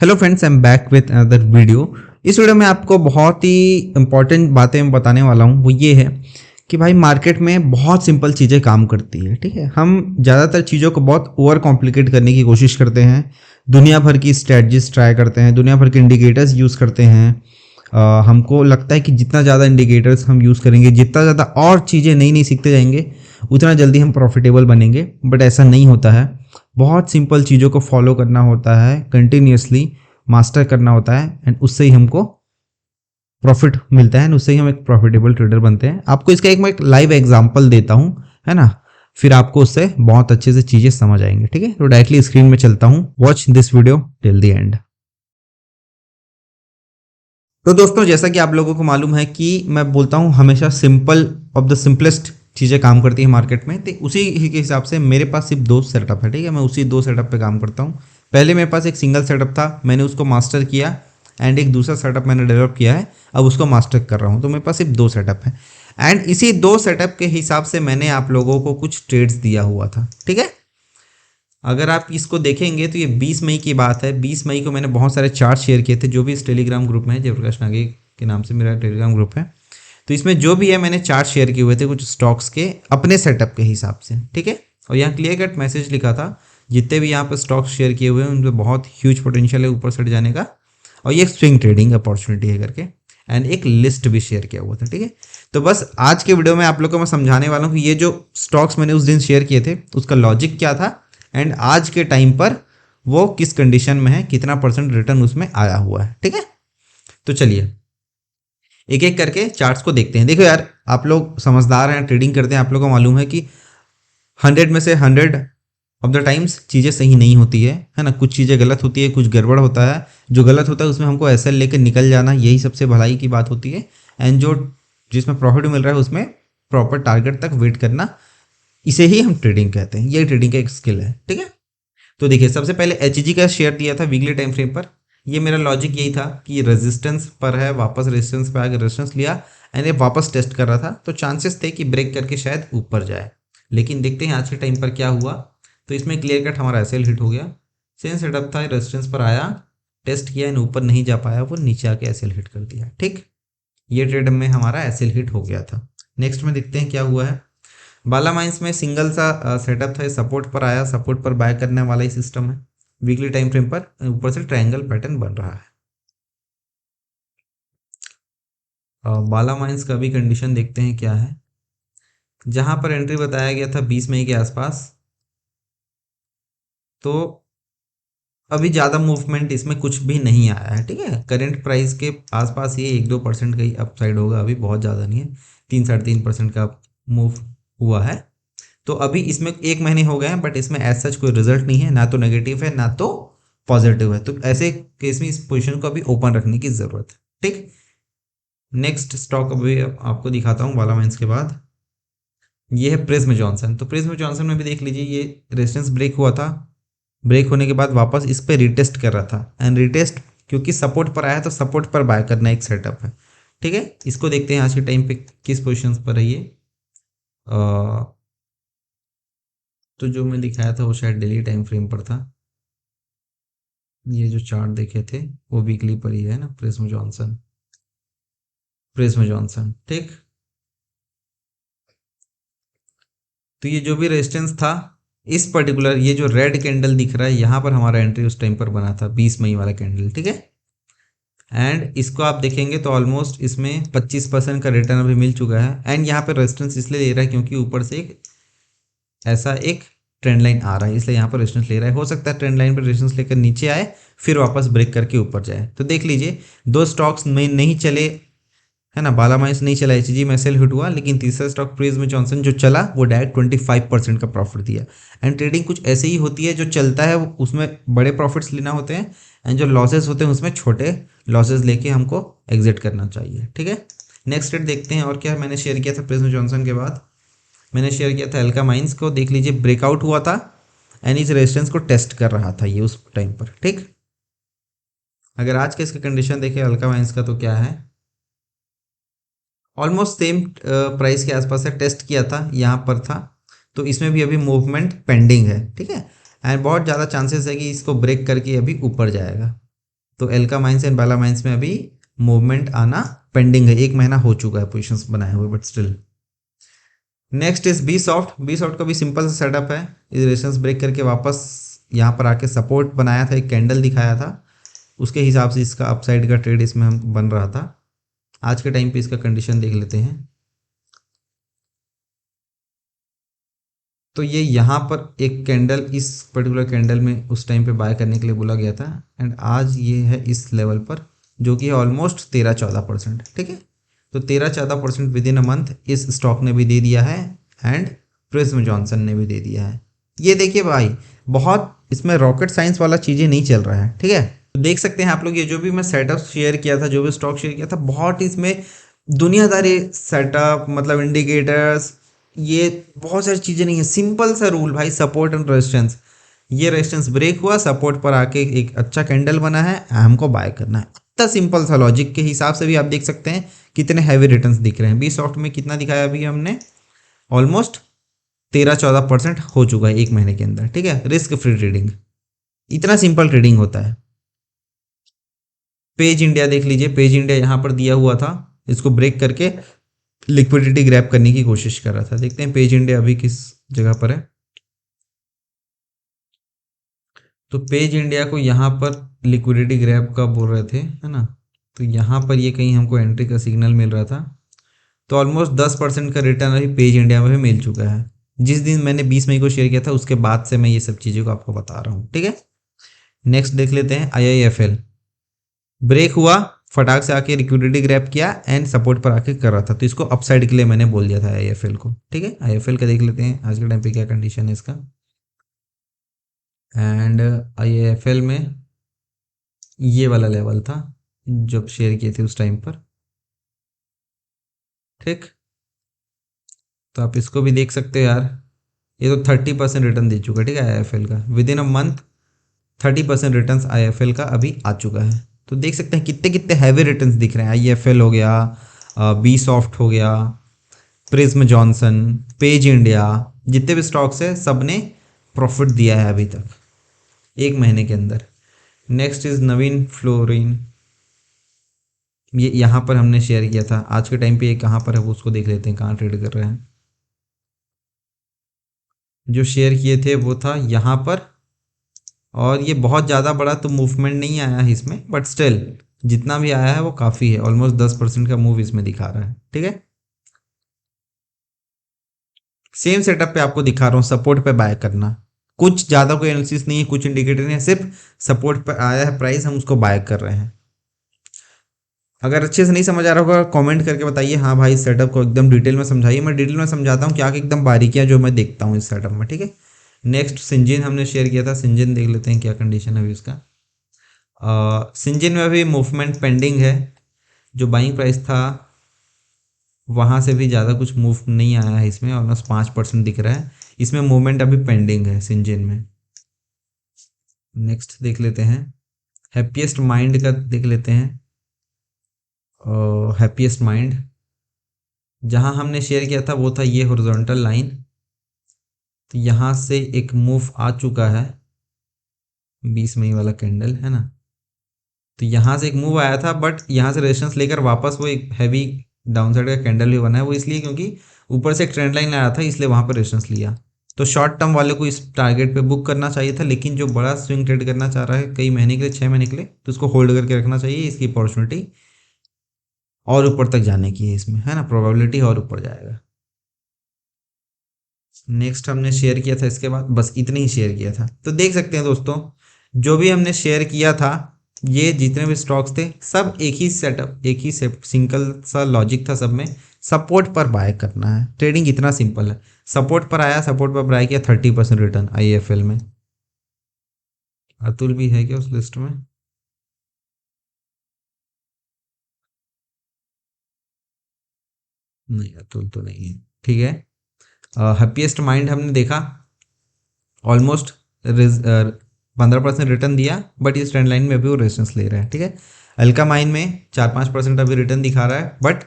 Hello friends, I am back with another video. इस video में आपको बहुत ही इंपॉर्टेंट बातें मैं बताने वाला हूँ। वो ये है कि भाई मार्केट में बहुत सिंपल चीज़ें काम करती है। ठीक है, हम ज़्यादातर चीज़ों को बहुत ओवर कॉम्प्लिकेट करने की कोशिश करते हैं। दुनिया भर की स्ट्रेटजीज ट्राई करते हैं, दुनिया भर के इंडिकेटर्स यूज़ करते हैं। हमको लगता है कि जितना ज़्यादा इंडिकेटर्स हम यूज़ करेंगे, जितना ज़्यादा और चीज़ें नई नई सीखते जाएंगे, उतना जल्दी हम प्रॉफिटेबल बनेंगे। बट ऐसा नहीं होता है। बहुत सिंपल चीज़ों को फॉलो करना होता है, कंटिन्यूसली मास्टर करना होता है, एंड उससे ही हमको प्रॉफिट मिलता है, एंड उससे ही हम एक प्रॉफिटेबल ट्रेडर बनते हैं। आपको इसका मैं एक लाइव एग्जांपल देता हूँ, है ना। फिर आपको उससे बहुत अच्छे से चीज़ें समझ आएंगे। ठीक है, तो डायरेक्टली स्क्रीन में चलता हूँ। Watch this video till the end. तो दोस्तों, जैसा कि आप लोगों को मालूम है कि मैं बोलता हूँ हमेशा सिंपल ऑफ द सिंपलेस्ट चीज़ें काम करती है मार्केट में। तो उसी ही के हिसाब से मेरे पास सिर्फ दो सेटअप है। ठीक है, मैं उसी दो सेटअप पे काम करता हूँ। पहले मेरे पास एक सिंगल सेटअप था, मैंने उसको मास्टर किया, एंड एक दूसरा सेटअप मैंने डेवलप किया है, अब उसको मास्टर कर रहा हूँ। तो मेरे पास सिर्फ दो सेटअप है, एंड इसी दो सेटअप के हिसाब से मैंने आप लोगों को कुछ ट्रेड्स दिया हुआ था। ठीक है, अगर आप इसको देखेंगे तो ये 20 मई की बात है। 20 मई को मैंने बहुत सारे चार्ट शेयर किए थे, जो भी इस टेलीग्राम ग्रुप में है, जयप्रकाश नागे के नाम से मेरा टेलीग्राम ग्रुप है। तो इसमें जो भी है मैंने चार्ट शेयर किए हुए थे कुछ स्टॉक्स के अपने सेटअप के हिसाब से। ठीक है, और यहाँ क्लियर कट मैसेज लिखा था, जितने भी यहाँ पर स्टॉक्स शेयर किए हुए हैं उन पर बहुत ह्यूज पोटेंशियल है ऊपर सेट जाने का, और ये स्विंग ट्रेडिंग अपॉर्चुनिटी है करके, एंड एक लिस्ट भी शेयर किया हुआ था। ठीक है, तो बस आज के वीडियो में आप लोग को मैं समझाने वाला हूँ कि ये जो स्टॉक्स मैंने उस दिन शेयर किए थे उसका लॉजिक क्या था, एंड आज के टाइम पर वो किस कंडीशन में है, कितना परसेंट रिटर्न उसमें आया हुआ है। ठीक है, तो चलिए एक एक करके चार्ट्स को देखते हैं। देखो यार, आप लोग समझदार हैं, ट्रेडिंग करते हैं, आप लोगों को मालूम है कि 100 में से 100 ऑफ द टाइम्स चीज़ें सही नहीं होती है ना। कुछ चीज़ें गलत होती है, कुछ गड़बड़ होता है। जो गलत होता है उसमें हमको एसएल लेकर निकल जाना, यही सबसे भलाई की बात होती है। एंड जो जिसमें प्रॉफिट मिल रहा है उसमें प्रॉपर टारगेट तक वेट करना, इसे ही हम ट्रेडिंग कहते हैं। ये ट्रेडिंग का एक स्किल है। ठीक है, तो देखिए सबसे पहले एचजी का शेयर दिया था वीकली टाइम फ्रेम पर। ये मेरा लॉजिक यही था कि ये रेजिस्टेंस पर है, वापस रेजिस्टेंस पे आकर रेजिस्टेंस लिया, एंड ये वापस टेस्ट कर रहा था, तो चांसेस थे कि ब्रेक करके शायद ऊपर जाए। लेकिन देखते हैं आज के टाइम पर क्या हुआ। तो इसमें क्लियर कट हमारा एसएल हिट हो गया। सेम सेटअप था, रेजिस्टेंस पर आया, टेस्ट किया, एंड ऊपर नहीं जा पाया, वो नीचे आके एसएल हिट कर दिया। ठीक, ये ट्रेड में हमारा एसएल हिट हो गया था। नेक्स्ट में देखते हैं क्या हुआ है। बाला माइंस में सिंगल सा सेटअप था, सपोर्ट पर आया, सपोर्ट पर बाय करने वाला ही सिस्टम है। वीकली टाइम फ्रेम पर ऊपर से ट्रायंगल पैटर्न बन रहा है। बाला माइंस का भी कंडीशन देखते हैं क्या है। जहां पर एंट्री बताया गया था 20 मई के आसपास, तो अभी ज़्यादा मूवमेंट इसमें कुछ भी नहीं आया है। ठीक है, करंट प्राइस के आसपास ये 1-2% का ही अपसाइड होगा, अभी बहुत ज़्यादा नहीं है। 3-3.5% का मूव हुआ है। तो अभी इसमें 1 महीने हो गए हैं, बट इसमें एज सच कोई रिजल्ट नहीं है, ना तो नेगेटिव है ना तो पॉजिटिव है। तो ऐसे केस में इस पोजीशन को अभी ओपन रखने की जरूरत है। ठीक, नेक्स्ट स्टॉक अभी आपको दिखाता हूँ बाला माइंस के बाद। ये है प्रिज्म जॉनसन। तो प्रिज्म जॉनसन में भी देख लीजिए, ये रेजिस्टेंस ब्रेक हुआ था, ब्रेक होने के बाद वापस इस पर रिटेस्ट कर रहा था, एंड रिटेस्ट क्योंकि सपोर्ट पर आया तो सपोर्ट पर बाय करना एक सेटअप है। ठीक है, इसको देखते हैं आज के टाइम पे किस पोजिशन पर है ये। तो जो मैं दिखाया था वो शायद डेली टाइम फ्रेम पर था। ये जो चार्ट देखे थे वो वीकली पर ही है ना, प्रिज्म जॉनसन, प्रिज्म जॉनसन। ठीक, तो ये जो भी रेजिस्टेंस था, इस पर्टिकुलर ये जो रेड कैंडल दिख रहा है यहाँ पर हमारा एंट्री उस टाइम पर बना था, 20 मई वाला कैंडल। ठीक है, एंड इसको आप देखेंगे तो ऑलमोस्ट इसमें 25% का रिटर्न अभी मिल चुका है। एंड यहाँ पर रेजिस्टेंस इसलिए ले रहा है क्योंकि ऊपर से एक ऐसा एक ट्रेंड लाइन आ रहा है, इसलिए यहाँ पर रेजिस्टेंस ले रहा है। हो सकता है ट्रेंड लाइन पर रेजिस्टेंस लेकर नीचे आए, फिर वापस ब्रेक करके ऊपर जाए। तो देख लीजिए, दो स्टॉक्स में नहीं चले, है ना। बाला माइंस नहीं चला, एचजी में सेल हिट हुआ, लेकिन तीसरा स्टॉक प्रिज्म जॉनसन जो चला वो डायरेक्ट 25% का प्रॉफिट दिया। एंड ट्रेडिंग कुछ ऐसे ही होती है, जो चलता है उसमें बड़े प्रॉफिट्स लेना होते हैं, एंड जो लॉसेस होते हैं उसमें छोटे लॉसेस लेके हमको एग्जिट करना चाहिए। ठीक है, नेक्स्ट ट्रेड देखते हैं। और क्या मैंने शेयर किया था प्रिज्म जॉनसन के बाद, मैंने शेयर किया था एल्का माइंस को। देख लीजिए, ब्रेकआउट हुआ था, एंड इस रेजिस्टेंस को टेस्ट कर रहा था ये उस टाइम पर। ठीक, अगर आज के इसका कंडीशन देखें अल्का माइंस का, तो क्या है, ऑलमोस्ट सेम प्राइस के आसपास है। टेस्ट किया था, यहाँ पर था, तो इसमें भी अभी मूवमेंट पेंडिंग है। ठीक है, एंड बहुत ज़्यादा चांसेस है कि इसको ब्रेक करके अभी ऊपर जाएगा। तो एल्का माइंस एंड बाला माइंस में अभी मूवमेंट आना पेंडिंग है, 1 महीना हो चुका है पोजिशंस बनाए हुए, but still. Next is B soft. B soft का भी सिंपल सा सेटअप है, इस रेजिस्टेंस ब्रेक करके वापस यहाँ पर आके सपोर्ट बनाया था, एक कैंडल दिखाया था, उसके हिसाब से इसका अपसाइड का ट्रेड इसमें हम बन रहा था। आज के टाइम पे इसका कंडीशन देख लेते हैं। तो ये यहाँ पर एक कैंडल, इस पर्टिकुलर कैंडल में उस टाइम पे बाय करने के लिए बोला गया था, एंड आज ये है इस लेवल पर, जो कि है ऑलमोस्ट 13-14%। ठीक है, तो 13-14% विद इन अ मंथ इस स्टॉक ने भी दे दिया है, एंड प्रिज्म जॉनसन ने भी दे दिया है। ये देखिए भाई, बहुत इसमें रॉकेट साइंस वाला चीज़ें नहीं चल रहा है। ठीक है, तो देख सकते हैं आप लोग, ये जो भी मैं सेटअप शेयर किया था, जो भी स्टॉक शेयर किया था, बहुत इसमें दुनियादारी सेटअप, मतलब इंडिकेटर्स, ये बहुत सारी चीज़ें नहीं है, सिंपल सा रूल भाई, सपोर्ट एंड रेजिस्टेंस। ये रेजिस्टेंस ब्रेक हुआ, सपोर्ट पर आके एक अच्छा कैंडल बना है, हमको बाय करना है। इतना सिंपल सा लॉजिक के हिसाब से भी आप देख सकते हैं कितने हैवी रिटर्न्स दिख रहे हैं। बी सॉफ्ट में कितना दिखाया अभी हमने, ऑलमोस्ट 13-14% हो चुका है 1 महीने के अंदर। ठीक है, रिस्क फ्री ट्रेडिंग, इतना सिंपल ट्रेडिंग होता है। पेज इंडिया देख लीजिए, पेज इंडिया यहाँ पर दिया हुआ था, इसको ब्रेक करके लिक्विडिटी ग्रैब करने की कोशिश कर रहा था। देखते हैं पेज इंडिया अभी किस जगह पर है। तो पेज इंडिया को यहाँ पर लिक्विडिटी ग्रैब का बोल रहे थे, है ना, तो यहाँ पर ये कहीं हमको एंट्री का सिग्नल मिल रहा था। तो ऑलमोस्ट 10% का रिटर्न अभी पेज इंडिया में भी मिल चुका है। जिस दिन मैंने 20 मई को शेयर किया था, उसके बाद से मैं ये सब चीज़ों को आपको बता रहा हूँ। ठीक है, नेक्स्ट देख लेते हैं IIFL। ब्रेक हुआ, फटाक से आके लिक्विडिटी ग्रैब किया एंड सपोर्ट पर आके कर रहा था, तो इसको अपसाइड के लिए मैंने बोल दिया था IIFL को। ठीक है, IIFL का देख लेते हैं आज के टाइम पे क्या कंडीशन है इसका। एंड IIFL में ये वाला लेवल था जब शेयर किए थे उस टाइम पर। ठीक, तो आप इसको भी देख सकते हो यार, ये तो 30% रिटर्न दे चुका है। ठीक है, IIFL का with in a month 30% return IIFL का अभी आ चुका है। तो देख सकते हैं कितने कितने हैवी रिटर्न्स दिख रहे हैं। IIFL हो गया, बी सॉफ्ट हो गया, प्रिज्म जॉनसन, पेज इंडिया, जितने भी स्टॉक्स है सब ने प्रॉफिट दिया है अभी तक 1 महीने के अंदर। नेक्स्ट इज नवीन फ्लोरिन, ये यहाँ पर हमने शेयर किया था। आज के टाइम पे ये कहाँ पर है वो उसको देख लेते हैं, कहाँ ट्रेड कर रहे हैं। जो शेयर किए थे वो था यहाँ पर, और ये बहुत ज़्यादा बड़ा तो मूवमेंट नहीं आया है इसमें, बट स्टिल जितना भी आया है वो काफ़ी है, ऑलमोस्ट 10% का मूव इसमें दिखा रहा है। ठीक है, सेम सेटअप पे आपको दिखा रहा हूँ, सपोर्ट पे बाय करना, कुछ ज़्यादा कोई एनालिसिस नहीं है, कुछ इंडिकेटर नहीं है, सिर्फ सपोर्ट पे आया है प्राइस, हम उसको बाय कर रहे हैं। अगर अच्छे से नहीं समझ आ रहा होगा कमेंट करके बताइए, हाँ भाई सेटअप को एकदम डिटेल में समझाइए, मैं डिटेल में समझाता हूँ क्या कि एकदम बारीकियाँ जो मैं देखता हूँ इस सेटअप में। ठीक है, नेक्स्ट सिंजिन हमने शेयर किया था, सिंजिन देख लेते हैं क्या कंडीशन है अभी उसका। सिंजिन में अभी मूवमेंट पेंडिंग है, जो बाइंग प्राइस था वहाँ से भी ज़्यादा कुछ मूव नहीं आया है इसमें, ऑलमोस्ट 5% दिख रहा है इसमें, मूवमेंट अभी पेंडिंग है सिंजिन में। नेक्स्ट देख लेते हैं, हैप्पीएस्ट माइंड का देख लेते हैं। हैप्पीएस्ट माइंड जहाँ हमने शेयर किया था वो था ये हॉरिजॉन्टल लाइन, तो यहाँ से एक मूव आ चुका है, 20 मई वाला कैंडल है ना, तो यहाँ से एक मूव आया था, बट यहाँ से रेजिस्टेंस लेकर वापस वो एक हैवी डाउनसाइड का कैंडल भी बना है। वो इसलिए क्योंकि ऊपर से एक ट्रेंड लाइन आया था, इसलिए वहाँ पर रेजिस्टेंस लिया। तो शॉर्ट टर्म वाले को इस टारगेट पे बुक करना चाहिए था, लेकिन जो बड़ा स्विंग ट्रेड करना चाह रहा है कई महीने के लिए, 6 महीने के लिए, तो उसको होल्ड करके रखना चाहिए। इसकी अपॉर्चुनिटी और ऊपर तक जाने की है इसमें, है ना, प्रोबेबिलिटी और ऊपर जाएगा। नेक्स्ट हमने शेयर किया था इसके बाद, बस इतने ही शेयर किया था। तो देख सकते हैं दोस्तों, जो भी हमने शेयर किया था, ये जितने भी स्टॉक्स थे सब एक ही सेटअप, एक ही सिंगल सा लॉजिक था सब में, सपोर्ट पर बाय करना है। ट्रेडिंग इतना सिंपल है, सपोर्ट पर आया, सपोर्ट पर बाय किया, 30% रिटर्न IIFL में। अतुल भी है क्या उस लिस्ट में? नहीं, अतुल तो नहीं है। ठीक है, हैप्पीएस्ट माइंड हमने देखा, ऑलमोस्ट 15% रिटर्न दिया, बट इस ट्रेंड लाइन में अभी वो रेजिस्टेंस ले रहा है। ठीक है, अल्का माइन में 4-5% अभी रिटर्न दिखा रहा है, बट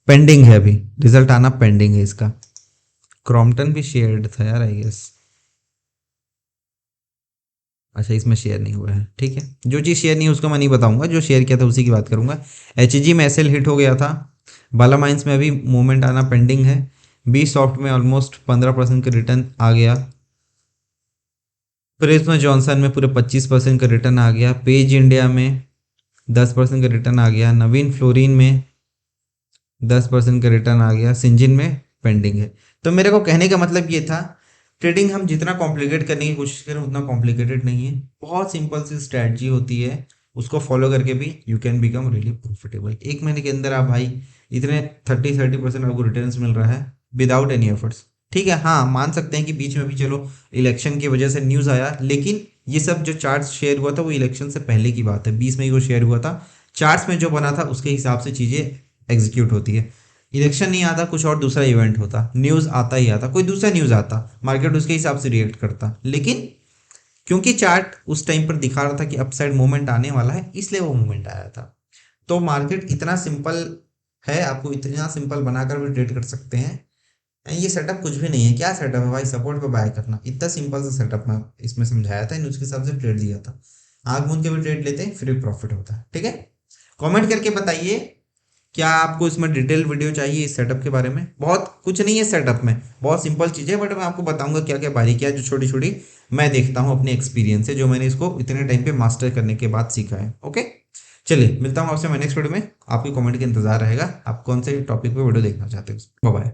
पेंडिंग है, अभी रिजल्ट आना पेंडिंग है इसका। क्रॉम्पटन भी शेयर्ड था यार, आई गेस। अच्छा, इसमें शेयर नहीं हुआ है, ठीक है। जो चीज़ शेयर नहीं है उसको मैं नहीं बताऊंगा, जो शेयर किया था उसी की बात करूंगा। एचईजी में एसएल हिट हो गया था। बाला माइंस में अभी मूवमेंट आना पेंडिंग है। बी सॉफ्ट में ऑलमोस्ट 15% का रिटर्न आ गया। प्रिज्म जॉनसन में पूरे 25% का रिटर्न आ गया। पेज इंडिया में 10% का रिटर्न आ गया। नवीन फ्लोरिन में 10% का रिटर्न आ गया। सिंजिन में पेंडिंग है। तो मेरे को कहने का मतलब ये था, ट्रेडिंग हम जितना कॉम्प्लिकेट करने की कोशिश करें उतना कॉम्प्लिकेटेड नहीं है। बहुत सिंपल सी स्ट्रैटेजी होती है, उसको फॉलो करके भी you can become really profitable. 1 महीने के अंदर आप भाई इतने 30% आपको रिटर्न्स मिल रहा है विदाउट एनी एफर्ट्स। ठीक है, हाँ मान सकते हैं कि बीच में भी चलो इलेक्शन की वजह से न्यूज़ आया, लेकिन ये सब जो चार्ट शेयर हुआ था वो इलेक्शन से पहले की बात है, 20 मई को शेयर हुआ था। चार्ट्स में जो बना था उसके हिसाब से चीज़ें एग्जीक्यूट होती है। इलेक्शन नहीं आता, कुछ और दूसरा इवेंट होता, न्यूज़ आता ही आता, कोई दूसरा न्यूज़ आता, मार्केट उसके हिसाब से रिएक्ट करता। लेकिन क्योंकि चार्ट उस टाइम पर दिखा रहा था कि अपसाइड मूवमेंट आने वाला है, इसलिए वो मूवमेंट आया था। तो मार्केट इतना सिंपल है, आपको इतना सिंपल बनाकर भी ट्रेड कर सकते हैं। ये सेटअप कुछ भी नहीं है। क्या सेटअप है भाई? सपोर्ट पे बाय करना, इतना सिंपल सा सेटअप मैं इसमें समझाया था, उसके हिसाब से ट्रेड दिया था। आंख मूंद के भी ट्रेड लेते हैं, फिर भी प्रॉफिट होता है। ठीक है, कमेंट करके बताइए क्या आपको इसमें डिटेल वीडियो चाहिए इस सेटअप के बारे में। बहुत कुछ नहीं है सेटअप में, बहुत सिंपल चीज़ है, बट मैं आपको बताऊंगा क्या क्या बारीकियां जो छोटी छोटी मैं देखता हूं अपने एक्सपीरियंस से, जो मैंने इसको इतने टाइम पे मास्टर करने के बाद सीखा है। ओके, चलिए मिलता हूं आपसे मैं नेक्स्ट वीडियो में। आपके कमेंट का इंतजार रहेगा, आप कौन से टॉपिक पे वीडियो देखना चाहते हो। Bye bye.